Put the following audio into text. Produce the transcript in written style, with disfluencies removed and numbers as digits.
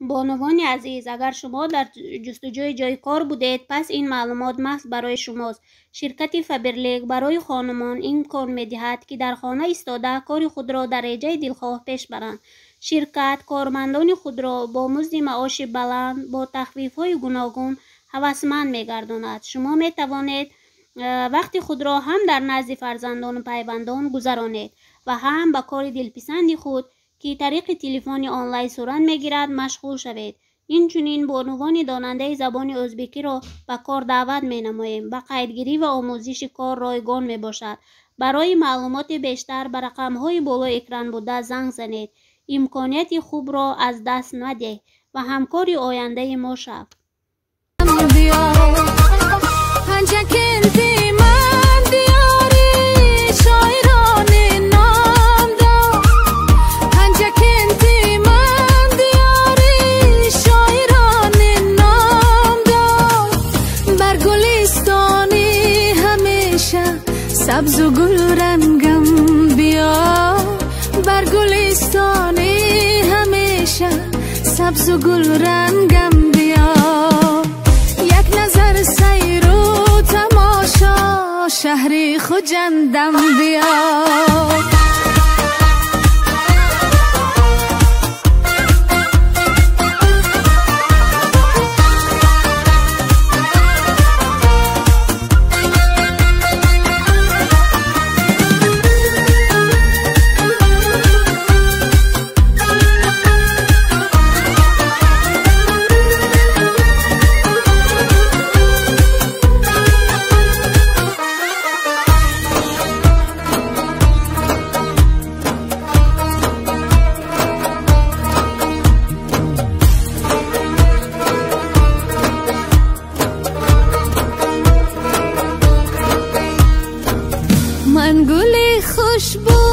بانوان عزیز، اگر شما در جستجوی جای کار بودید، پس این معلومات محض برای شماست. شرکت فبرلیگ برای خانمان این امکان می‌دهد که در خانه ایستاده کار خود را در درجه دلخواه پیش برند. شرکت کارمندان خود را با مزد معاش بلند با تخفیف‌های گوناگون هوسمند می‌گرداند. شما می‌توانید وقت خود را هم در نزد فرزندان و پیوندان گذرانید و هم به کار دلپسند خود که طریق تلفن آنلاین صورت میگیرد مشغول شوید. اینچنین بانوان داننده زبان ازبکی را به کار دعوت می نماییم. به قیدگیری و آموزش کار رایگان می باشد. برای معلومات بیشتر به رقم های بالای اکران بوده زنگ زنید. امکانیت خوب را از دست ندهید و همکار آینده ما شو. سبز و گل رنگم بیا، بر گلستانی همیشه سبز و گل رنگم بیا. یک نظر سیر و تماشا شهری خوجندم بیا. من گلی خوشبو